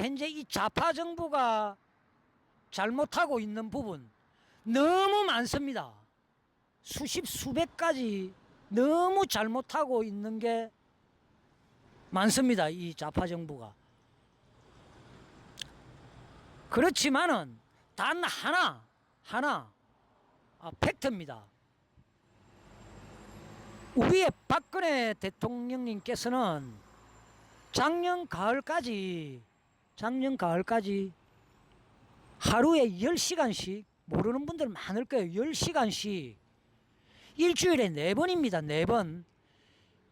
현재 이 좌파 정부가 잘못하고 있는 부분 너무 많습니다. 수십 수백 가지 너무 잘못하고 있는 게 많습니다. 이 좌파 정부가. 그렇지만은 단 하나 팩트입니다. 우리의 박근혜 대통령님께서는 작년 가을까지 하루에 10시간씩, 모르는 분들 많을 거예요. 10시간씩 일주일에 4번입니다. 4번.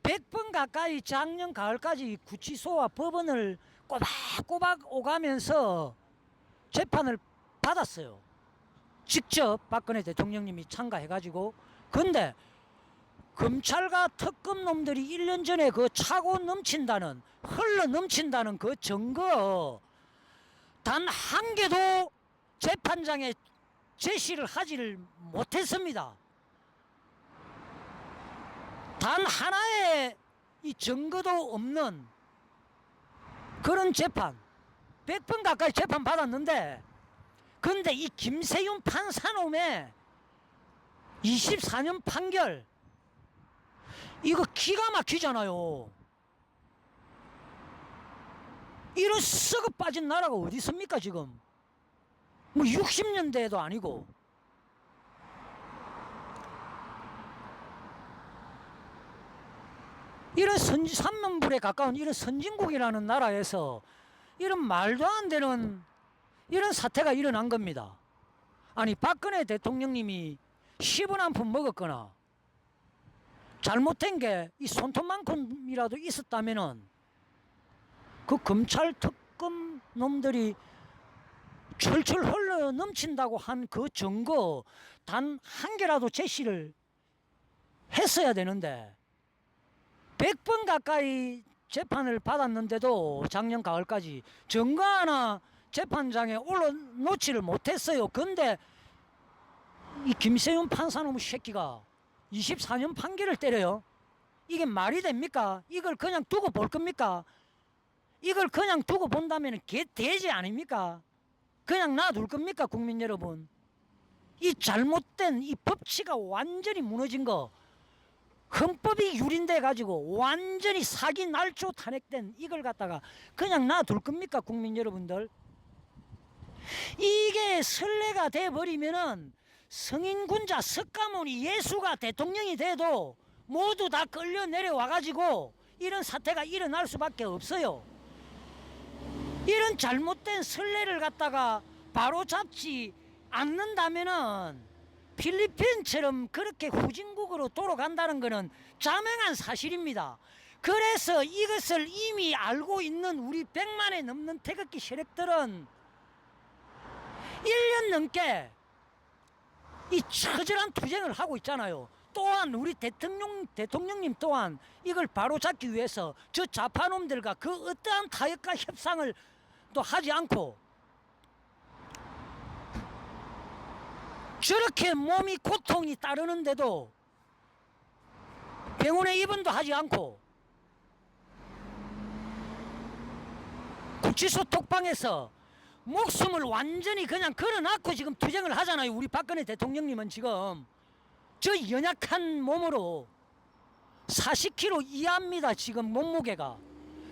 100번 가까이 작년 가을까지 구치소와 법원을 꼬박꼬박 오가면서 재판을 받았어요. 직접 박근혜 대통령님이 참가해가지고. 근데 검찰과 특검놈들이 1년 전에 그 차고 넘친다는, 흘러 넘친다는 그 증거 단 한 개도 재판장에 제시를 하지를 못했습니다. 단 하나의 이 증거도 없는 그런 재판. 100번 가까이 재판 받았는데, 근데 이 김세윤 판사놈의 24년 판결, 이거 기가 막히잖아요. 이런 썩어 빠진 나라가 어디 있습니까 지금. 뭐 60년대에도 아니고. 이런 삼면불에 가까운 이런 선진국이라는 나라에서 이런 말도 안 되는 이런 사태가 일어난 겁니다. 아니, 박근혜 대통령님이 10원 한 푼 먹었거나 잘못된 게 이 손톱만큼이라도 있었다면은 그 검찰 특검 놈들이 철철 흘러 넘친다고 한 그 증거 단 한 개라도 제시를 했어야 되는데, 100번 가까이 재판을 받았는데도 작년 가을까지 증거 하나 재판장에 올려놓지를 못했어요. 근데 이 김세윤 판사놈의 새끼가 24년 판결을 때려요. 이게 말이 됩니까? 이걸 그냥 두고 볼 겁니까? 이걸 그냥 두고 본다면 개돼지 아닙니까? 그냥 놔둘 겁니까, 국민 여러분? 이 잘못된 이 법치가 완전히 무너진 거, 헌법이 유린돼 가지고 완전히 사기 날조 탄핵된 이걸 갖다가 그냥 놔둘 겁니까, 국민 여러분들? 이게 선례가 돼 버리면은 성인군자 석가모니 예수가 대통령이 돼도 모두 다 끌려 내려와 가지고 이런 사태가 일어날 수밖에 없어요. 이런 잘못된 선례를 갖다가 바로 잡지 않는다면은 필리핀처럼 그렇게 후진국으로 돌아간다는 것은 자명한 사실입니다. 그래서 이것을 이미 알고 있는 우리 100만에 넘는 태극기 세력들은 1년 넘게 이 처절한 투쟁을 하고 있잖아요. 또한 우리 대통령님 또한 이걸 바로잡기 위해서 저 좌파놈들과 그 어떠한 타협과 협상을 또 하지 않고 저렇게 몸이 고통이 따르는데도 병원에 입원도 하지 않고 구치소 톡방에서 목숨을 완전히 그냥 걸어놨고 지금 투쟁을 하잖아요. 우리 박근혜 대통령님은 지금 저 연약한 몸으로 40kg 이하입니다. 지금 몸무게가.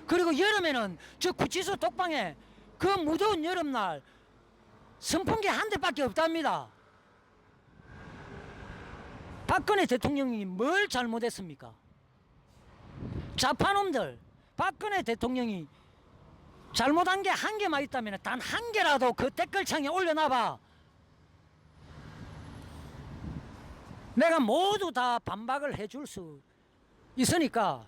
그리고 여름에는 저 구치소 톡방에 그 무더운 여름날 선풍기 한 대밖에 없답니다. 박근혜 대통령이 뭘 잘못했습니까? 좌파놈들, 박근혜 대통령이 잘못한 게 한 개만 있다면 단 한 개라도 그 댓글창에 올려놔봐. 내가 모두 다 반박을 해줄 수 있으니까.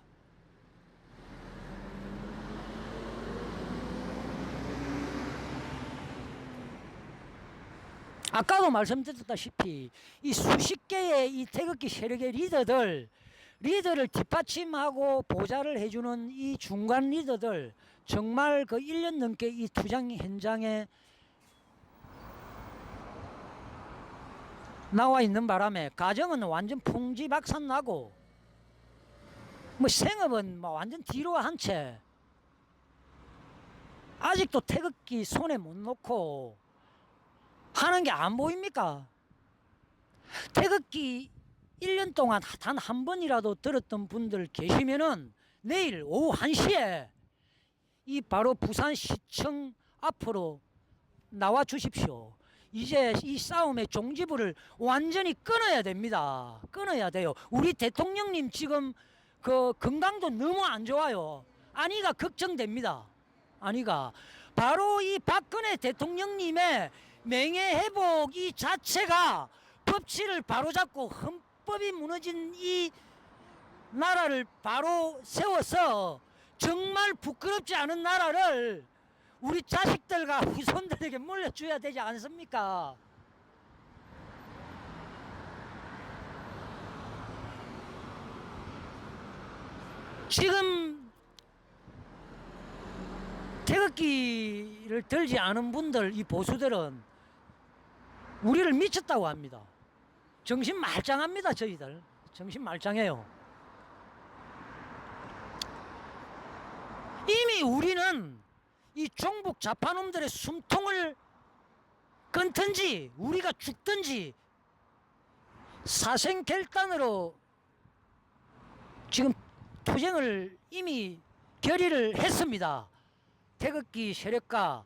아까도 말씀드렸다시피 이 수십 개의 이 태극기 세력의 리더를 뒷받침하고 보좌를 해주는 이 중간 리더들, 정말 그 1년 넘게 이 투쟁 현장에 나와 있는 바람에 가정은 완전 풍지박산 나고 뭐 생업은 뭐 완전 뒤로 한 채 아직도 태극기 손에 못 놓고 하는 게 안 보입니까? 태극기 1년 동안 단 한 번이라도 들었던 분들 계시면은 내일 오후 1시에 이 바로 부산시청 앞으로 나와 주십시오. 이제 이 싸움의 종지부를 완전히 끊어야 됩니다. 끊어야 돼요. 우리 대통령님 지금 그 건강도 너무 안 좋아요. 안위가 걱정됩니다. 안위가 바로 이 박근혜 대통령님의 명예 회복 이 자체가 법치를 바로잡고 헌법이 무너진 이 나라를 바로 세워서 정말 부끄럽지 않은 나라를 우리 자식들과 후손들에게 물려줘야 되지 않습니까? 지금 태극기를 들지 않은 분들, 이 보수들은 우리를 미쳤다고 합니다. 정신 말짱합니다, 저희들. 정신 말짱해요. 이미 우리는 이 종북 좌파놈들의 숨통을 끊든지 우리가 죽든지 사생결단으로 지금 투쟁을 이미 결의를 했습니다. 태극기 세력과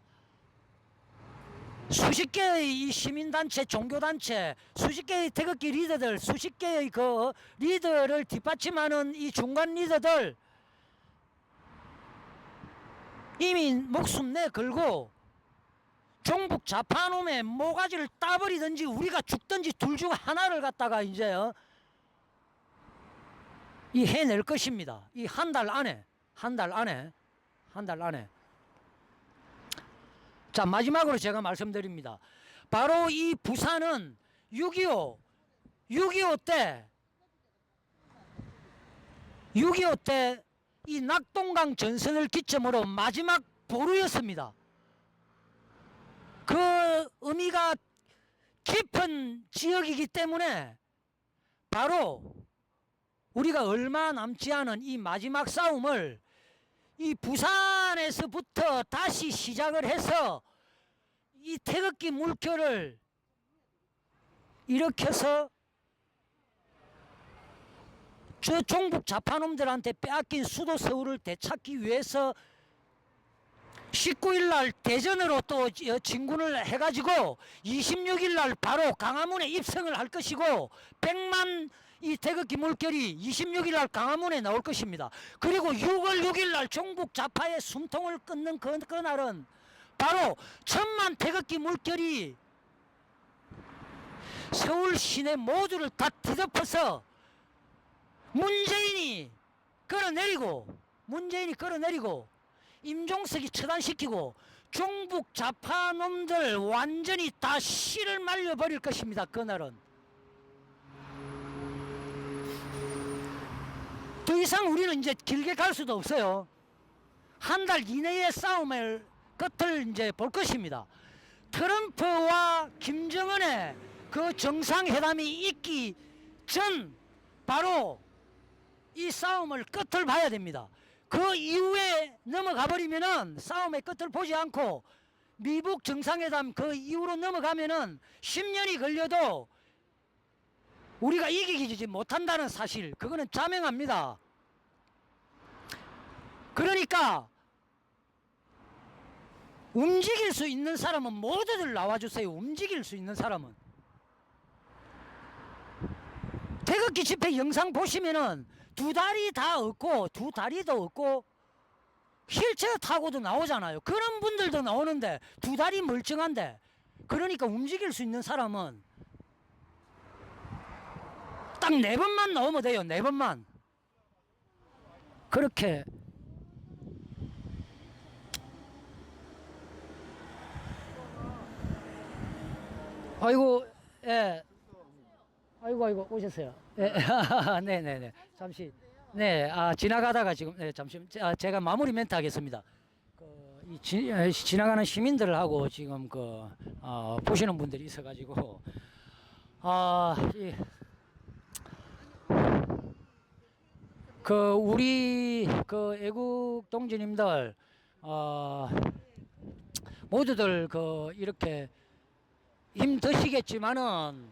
수십 개의 이 시민단체, 종교단체, 수십 개의 태극기 리더들, 수십 개의 그 리더를 뒷받침하는 이 중간 리더들 이미 목숨 내 걸고 종북 좌파놈의 모가지를 따버리든지 우리가 죽든지 둘 중 하나를 갖다가 이제 이 해낼 것입니다. 이 한 달 안에, 한 달 안에. 자, 마지막으로 제가 말씀드립니다. 바로 이 부산은 6.25 때 이 낙동강 전선을 기점으로 마지막 보루였습니다. 그 의미가 깊은 지역이기 때문에 바로 우리가 얼마 남지 않은 이 마지막 싸움을 이 부산에서부터 다시 시작을 해서 이 태극기 물결을 일으켜서 저 종북 좌파놈들한테 빼앗긴 수도 서울을 되찾기 위해서 19일 날 대전으로 또 진군을 해가지고 26일 날 바로 강화문에 입성을 할 것이고 100만 이 태극기 물결이 26일 날 강화문에 나올 것입니다. 그리고 6월 6일 날 종북 좌파의 숨통을 끊는 그 날은 바로 1000만 태극기 물결이 서울 시내 모두를 다 뒤덮어서 문재인이 끌어내리고 임종석이 처단시키고 종북 좌파놈들 완전히 다 씨를 말려버릴 것입니다. 그날은 더 이상 우리는 이제 길게 갈 수도 없어요. 한 달 이내의 싸움을 끝을 이제 볼 것입니다. 트럼프와 김정은의 그 정상회담이 있기 전 바로 이 싸움을 끝을 봐야 됩니다. 그 이후에 넘어가 버리면은 싸움의 끝을 보지 않고 미북 정상회담 그 이후로 넘어가면은 10년이 걸려도 우리가 이기지 못한다는 사실, 그거는 자명합니다. 그러니까 움직일 수 있는 사람은 모두들 나와주세요. 움직일 수 있는 사람은. 태극기 집회 영상 보시면은 두 다리도 없고 휠체어 타고도 나오잖아요. 그런 분들도 나오는데 두 다리 멀쩡한데, 그러니까 움직일 수 있는 사람은 딱 4번만 나오면 돼요. 4번만. 그렇게 아이고, 예. 아이고 오셨어요. 예. 네네네. 잠시 지나가다가 지금 잠시 제가 마무리 멘트 하겠습니다. 지나가는 시민들하고 지금 보시는 분들이 있어가지고 우리 애국 동지님들 모두들 이렇게 힘드시겠지만은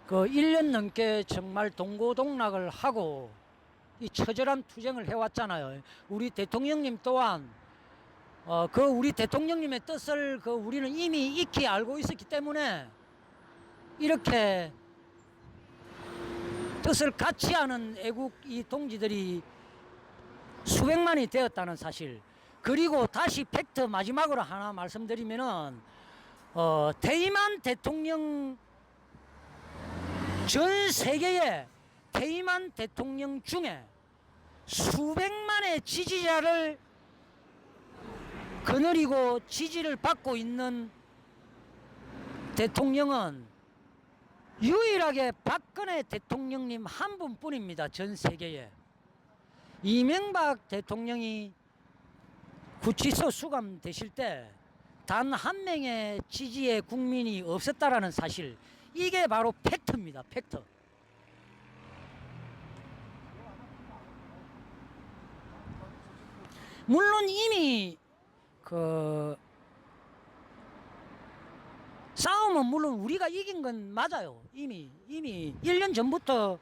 1년 넘게 정말 동고동락을 하고 이 처절한 투쟁을 해왔잖아요. 우리 대통령님 또한 우리 대통령님의 뜻을 우리는 이미 익히 알고 있었기 때문에 이렇게 뜻을 같이 하는 애국 이 동지들이 수백만이 되었다는 사실. 그리고 다시 팩트 마지막으로 하나 말씀드리면은 퇴임한 대통령, 전 세계의 퇴임한 대통령 중에 수백만의 지지자를 거느리고 지지를 받고 있는 대통령은 유일하게 박근혜 대통령님 한 분뿐입니다. 전 세계에. 이명박 대통령이 구치소 수감되실 때 단 한 명의 지지의 국민이 없었다라는 사실, 이게 바로 팩트입니다. 팩트. 물론 이미 싸움은 물론 우리가 이긴 건 맞아요. 이미 1년 전부터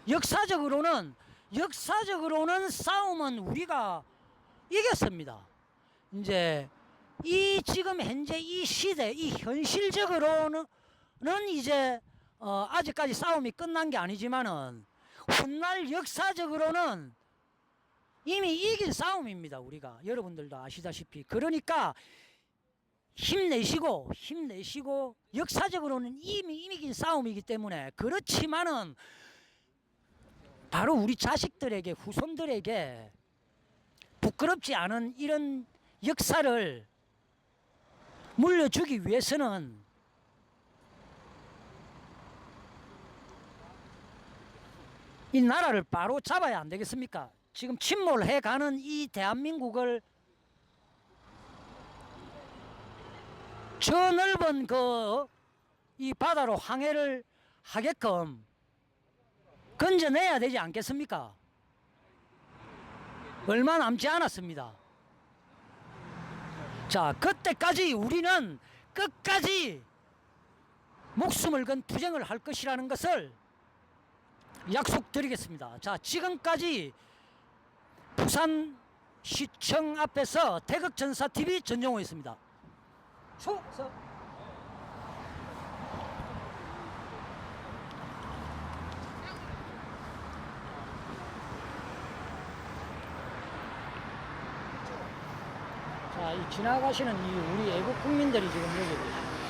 역사적으로는 싸움은 우리가 이겼습니다. 이제 지금 현재 이 시대, 이 현실적으로는 이제 아직까지 싸움이 끝난 게 아니지만은 훗날 역사적으로는 이미 이긴 싸움입니다. 우리가 여러분들도 아시다시피. 그러니까 힘내시고 역사적으로는 이미 이긴 싸움이기 때문에. 그렇지만은 바로 우리 자식들에게, 후손들에게 부끄럽지 않은 이런 역사를 물려주기 위해서는 이 나라를 바로 잡아야 안 되겠습니까? 지금 침몰해가는 이 대한민국을 저 넓은 이 바다로 항해를 하게끔 건져내야 되지 않겠습니까? 얼마 남지 않았습니다. 자, 그때까지 우리는 끝까지 목숨을 건 투쟁을 할 것이라는 것을 약속드리겠습니다. 자, 지금까지 부산시청 앞에서 태극전사TV 전정호였습니다. 충성! 자, 이 지나가시는 이 우리 애국 국민들이 지금 여기